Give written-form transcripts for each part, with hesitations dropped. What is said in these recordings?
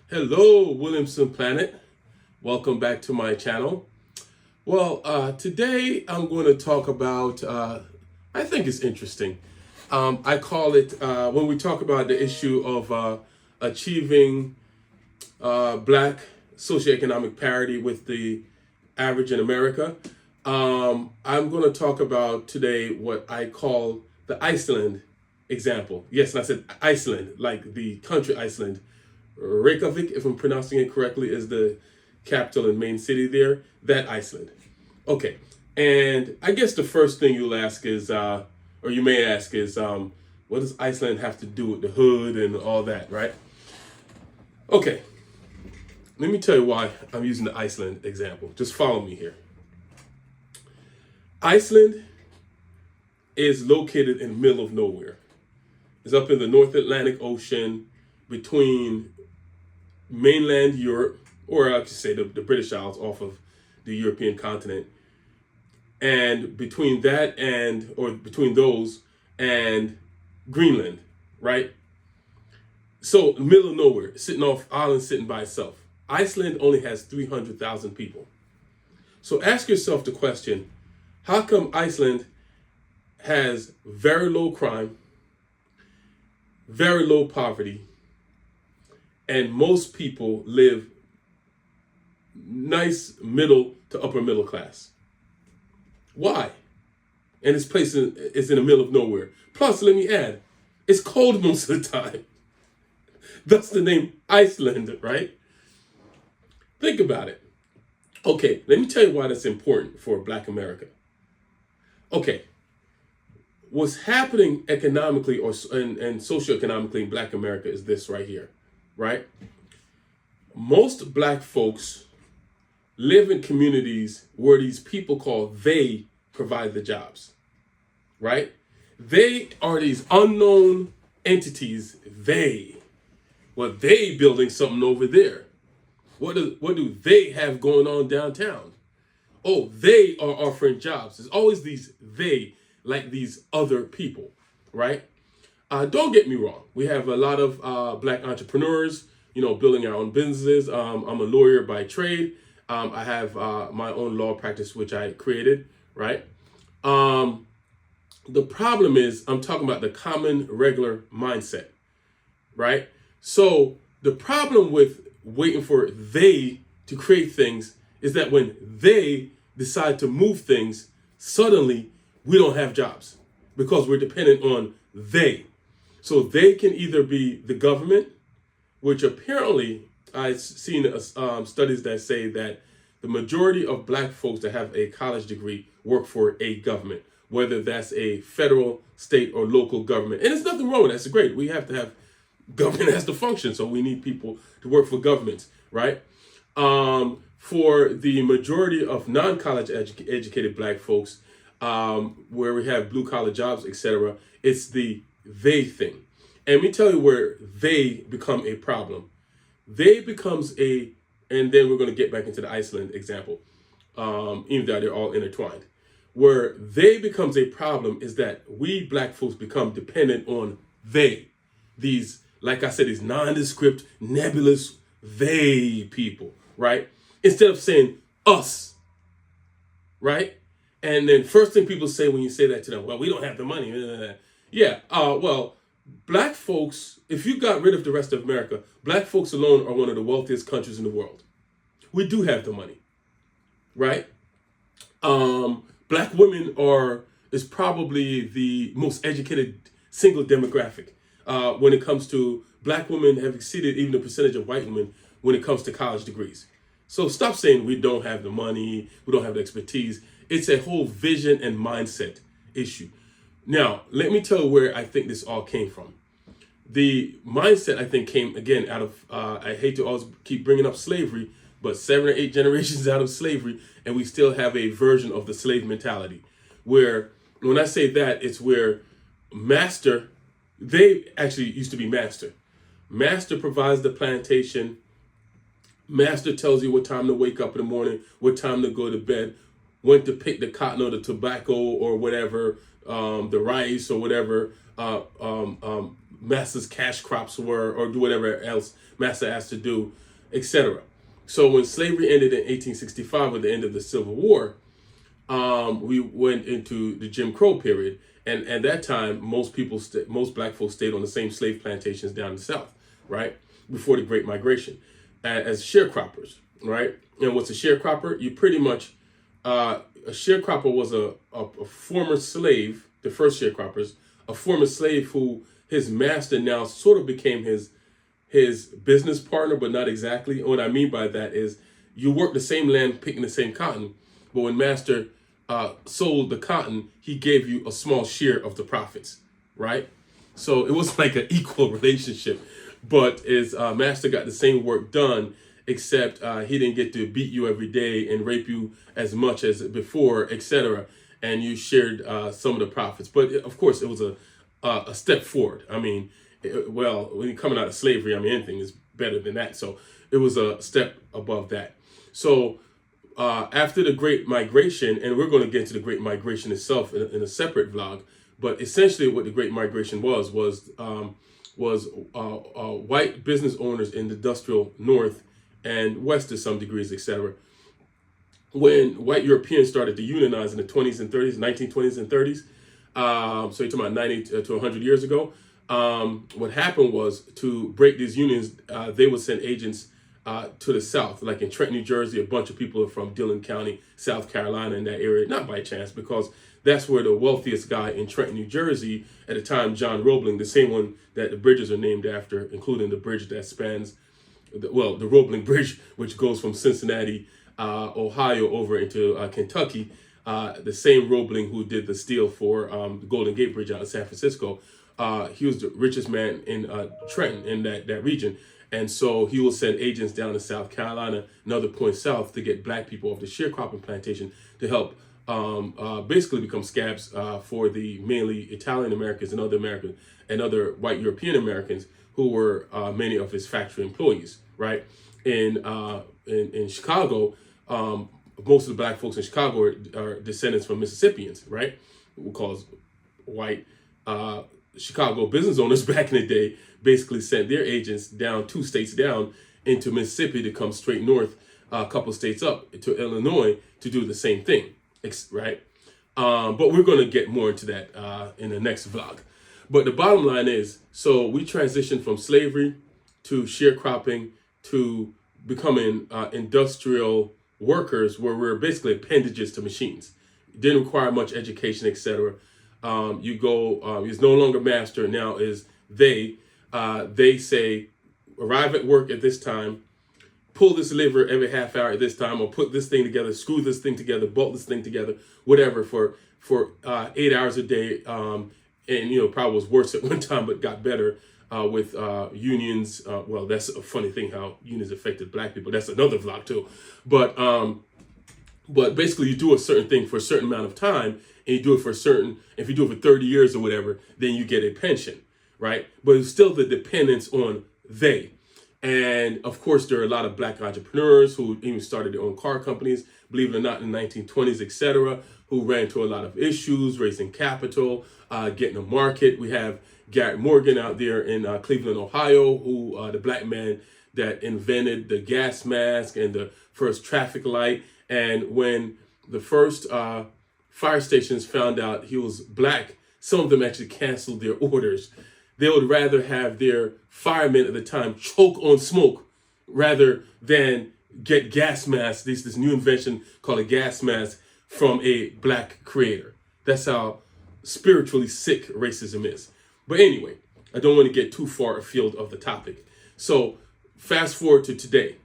Hello, Williamson Planet. Welcome back to my channel. Today I'm going to talk about, I think it's interesting. I call it, when we talk about the issue of achieving black socioeconomic parity with the average in America, I'm going to talk about today what I call the Iceland example. Yes, and I said Iceland, like the country Iceland. Reykjavik, if I'm pronouncing it correctly, is the capital and main city there. That Iceland. Okay, and I guess the first thing you'll ask is, or you may ask is, what does Iceland have to do with the hood and all that, right? Okay, let me tell you why I'm using the Iceland example. Just follow me here. Iceland is located in the middle of nowhere. It's up in the North Atlantic Ocean between mainland Europe, or I could say the British Isles off of the European continent, and between that and, or between those and Greenland, right? So, middle of nowhere, sitting off island, sitting by itself. Iceland only has 300,000 people. So ask yourself the question, how come Iceland has very low crime, very low poverty, and most people live nice middle to upper middle class? Why? And this place is in the middle of nowhere. Plus, let me add, it's cold most of the time. Thus the name Iceland, right? Think about it. Okay, let me tell you why that's important for Black America. Okay, what's happening economically and socioeconomically in Black America is this right here, right? Most Black folks live in communities where these people call they provide the jobs, right? They are these unknown entities, they. Well, they building something over there. What do they have going on downtown? Oh, they are offering jobs. There's always these they, like these other people, right? Don't get me wrong. We have a lot of Black entrepreneurs, building our own businesses. I'm a lawyer by trade. I have my own law practice, which I created, right? The problem is I'm talking about the common, regular mindset, right? So the problem with waiting for they to create things is that when they decide to move things, suddenly we don't have jobs because we're dependent on they. So they can either be the government, which apparently I've seen studies that say that the majority of Black folks that have a college degree work for a government, whether that's a federal, state, or local government. And there's nothing wrong with that. That's great. We have to have government has to function, so we need people to work for governments, right? For the majority of non-college educated Black folks, where we have blue-collar jobs, etc., it's the they thing. And let me tell you where they become a problem. They becomes and then we're going to get back into the Iceland example, even though they're all intertwined. Where they becomes a problem is that we Black folks become dependent on they. These, like I said, these nondescript, nebulous they people, right? Instead of saying us, right? And then first thing people say when you say that to them, well, we don't have the money. Yeah, Black folks, if you got rid of the rest of America, Black folks alone are one of the wealthiest countries in the world. We do have the money, right? Black women is probably the most educated single demographic. When it comes to Black women have exceeded even the percentage of white women when it comes to college degrees. So stop saying we don't have the money, we don't have the expertise. It's a whole vision and mindset issue. Now, let me tell you where I think this all came from. The mindset, I think, came, again, out of, I hate to always keep bringing up slavery, but 7 or 8 generations out of slavery, and we still have a version of the slave mentality. Where, when I say that, it's where master, they actually used to be master. Master provides the plantation. Master tells you what time to wake up in the morning, what time to go to bed, when to pick the cotton or the tobacco or whatever, the rice or whatever, master's cash crops were, or do whatever else master asked to do, etc. So when slavery ended in 1865 with the end of the Civil War, we went into the Jim Crow period, and at that time, most black folks stayed on the same slave plantations down in the South, right, before the Great Migration, as sharecroppers, right. And what's a sharecropper? You pretty much a sharecropper was a former slave, the first sharecroppers, a former slave who his master now sort of became his business partner, but not exactly. And what I mean by that is you work the same land, picking the same cotton, but when master sold the cotton, he gave you a small share of the profits, right? So it was like an equal relationship, but his master got the same work done, except he didn't get to beat you every day and rape you as much as before, etc. And you shared some of the profits. But of course, it was a step forward. I mean, well, when you're coming out of slavery, I mean, anything is better than that. So it was a step above that. So after the Great Migration, and we're going to get into the Great Migration itself in a separate vlog, but essentially what the Great Migration was white business owners in the industrial North and West to some degrees, etc. When white Europeans started to unionize in the 20s and 30s, 1920s and 30s, so you're talking about 90 to 100 years ago, what happened was to break these unions, they would send agents to the South, like in Trenton, New Jersey. A bunch of people are from Dillon County, South Carolina, in that area, not by chance, because that's where the wealthiest guy in Trenton, New Jersey, at the time, John Roebling, the same one that the bridges are named after, including the bridge that spans, the Roebling Bridge, which goes from Cincinnati, Ohio, over into Kentucky. The same Roebling who did the steel for the Golden Gate Bridge out in San Francisco. He was the richest man in Trenton, in that region. And so he will send agents down to South Carolina and other points south to get black people off the sharecropping plantation to help basically become scabs for the mainly Italian Americans and other white European Americans who were many of his factory employees, right? In Chicago, most of the black folks in Chicago are descendants from Mississippians, right? We call white Chicago business owners back in the day basically sent their agents down 2 states down into Mississippi to come straight north, a couple states up to Illinois to do the same thing, right? But we're going to get more into that in the next vlog. But the bottom line is, so we transitioned from slavery to sharecropping to becoming industrial workers, where we're basically appendages to machines. It didn't require much education, etc. He's no longer master, now is they. They say, arrive at work at this time, pull this lever every half hour at this time, or put this thing together, screw this thing together, bolt this thing together, whatever, for 8 hours a day. And, probably was worse at one time, but got better with unions. Well, that's a funny thing, how unions affected black people. That's another vlog too. But basically you do a certain thing for a certain amount of time, and you do it if you do it for 30 years or whatever, then you get a pension. Right? But it's still the dependence on they. And of course, there are a lot of black entrepreneurs who even started their own car companies, believe it or not, in the 1920s, etc., who ran into a lot of issues, raising capital, getting a market. We have Garrett Morgan out there in Cleveland, Ohio, who the black man that invented the gas mask and the first traffic light. And when the first fire stations found out he was black, some of them actually canceled their orders. They would rather have their firemen at the time choke on smoke rather than get gas masks. This new invention called a gas mask from a black creator. That's how spiritually sick racism is. But anyway, I don't want to get too far afield of the topic. So fast forward to today.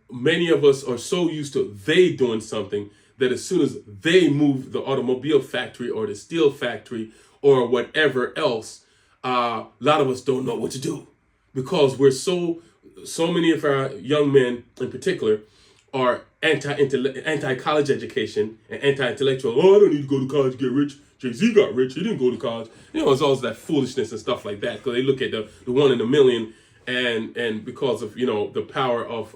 Many of us are so used to they doing something that as soon as they move the automobile factory or the steel factory or whatever else, a lot of us don't know what to do, because we're so many of our young men in particular are anti-college education and anti-intellectual. Oh, I don't need to go to college to get rich. Jay-Z got rich. He didn't go to college. It's always that foolishness and stuff like that, because they look at the one in a million, and because of the power of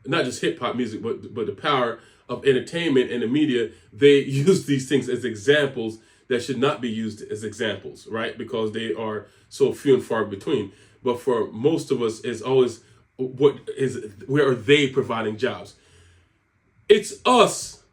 not just hip hop music, but the power of entertainment and the media, they use these things as examples that should not be used as examples, right? Because they are so few and far between. But for most of us, it's always where are they providing jobs? It's us.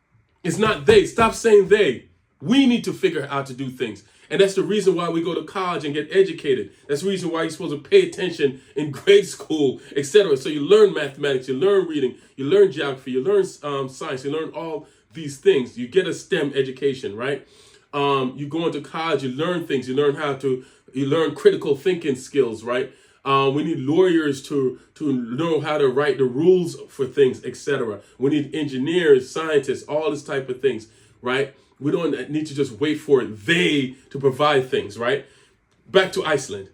It's not they. Stop saying they. We need to figure out how to do things. And that's the reason why we go to college and get educated. That's the reason why you're supposed to pay attention in grade school, etc. So you learn mathematics, you learn reading, you learn geography, you learn science, you learn all these things. You get a STEM education, right? You go into college, you learn things, you learn critical thinking skills, right? We need lawyers to know how to write the rules for things, etc. We need engineers, scientists, all this type of things, right? We don't need to just wait for they to provide things, right? Back to Iceland.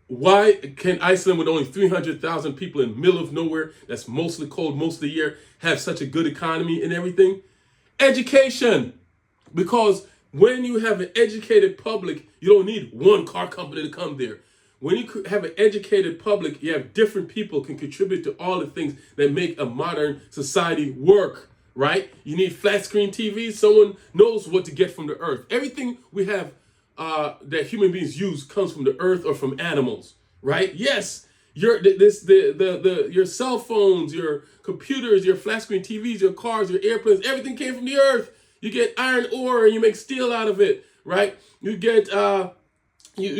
Why can Iceland, with only 300,000 people in the middle of nowhere, that's mostly cold most of the year, have such a good economy and everything? Education. Because when you have an educated public, you don't need one car company to come there. When you have an educated public, you have different people can contribute to all the things that make a modern society work. Right? You need flat screen TVs. Someone knows what to get from the earth. Everything we have that human beings use comes from the earth or from animals. Right? Yes. Your cell phones, your computers, your flat screen TVs, your cars, your airplanes, everything came from the earth. You get iron ore and you make steel out of it. Right? You get oil and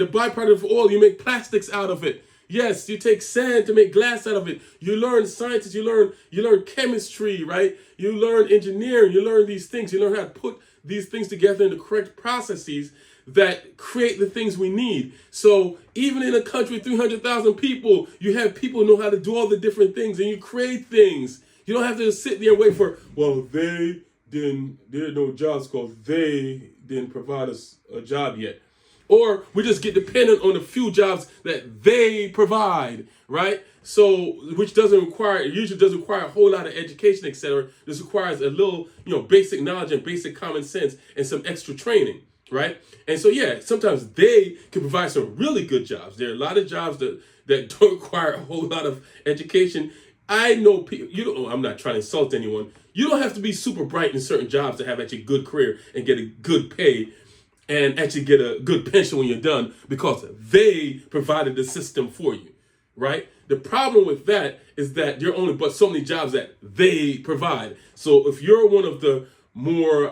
the byproduct of oil. You make plastics out of it. Yes, you take sand to make glass out of it. You learn sciences, you learn chemistry, right? You learn engineering, you learn these things. You learn how to put these things together in the correct processes that create the things we need. So even in a country with 300,000 people, you have people who know how to do all the different things and you create things. You don't have to sit there and wait for, well, there are no jobs because they didn't provide us a job yet. Or we just get dependent on the few jobs that they provide, right? So, which usually doesn't require a whole lot of education, etc. This requires a little, basic knowledge and basic common sense and some extra training, right? And so, yeah, sometimes they can provide some really good jobs. There are a lot of jobs that don't require a whole lot of education. I know people, I'm not trying to insult anyone. You don't have to be super bright in certain jobs to have actually a good career and get a good pay and actually get a good pension when you're done because they provided the system for you, right? The problem with that is that there are only but so many jobs that they provide. So if you're one of the more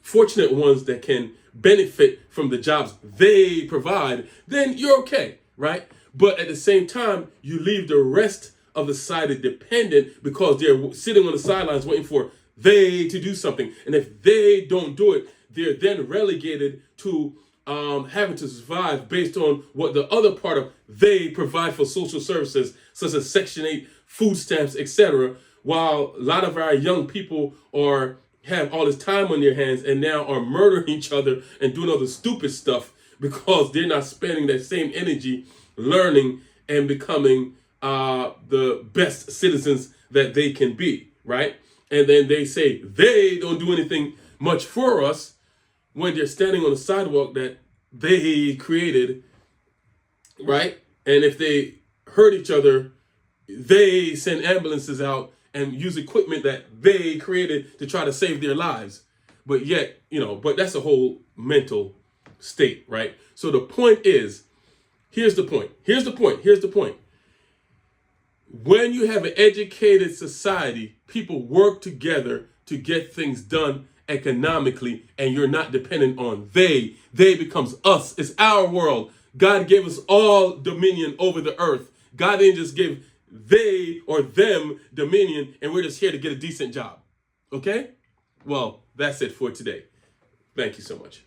fortunate ones that can benefit from the jobs they provide, then you're okay, right? But at the same time, you leave the rest of the society dependent because they're sitting on the sidelines waiting for they to do something. And if they don't do it, they're then relegated to having to survive based on what the other part of they provide for social services, such as Section 8, food stamps, etc. While a lot of our young people have all this time on their hands and now are murdering each other and doing all the stupid stuff because they're not spending that same energy learning and becoming the best citizens that they can be, right? And then they say they don't do anything much for us when they're standing on the sidewalk that they created, right? And if they hurt each other, they send ambulances out and use equipment that they created to try to save their lives. But yet, but that's a whole mental state, right? So the point is, here's the point. When you have an educated society, people work together to get things done economically, and you're not dependent on they. They becomes us. It's our world. God gave us all dominion over the earth. God didn't just give they or them dominion, and we're just here to get a decent job. Okay? Well, that's it for today. Thank you so much.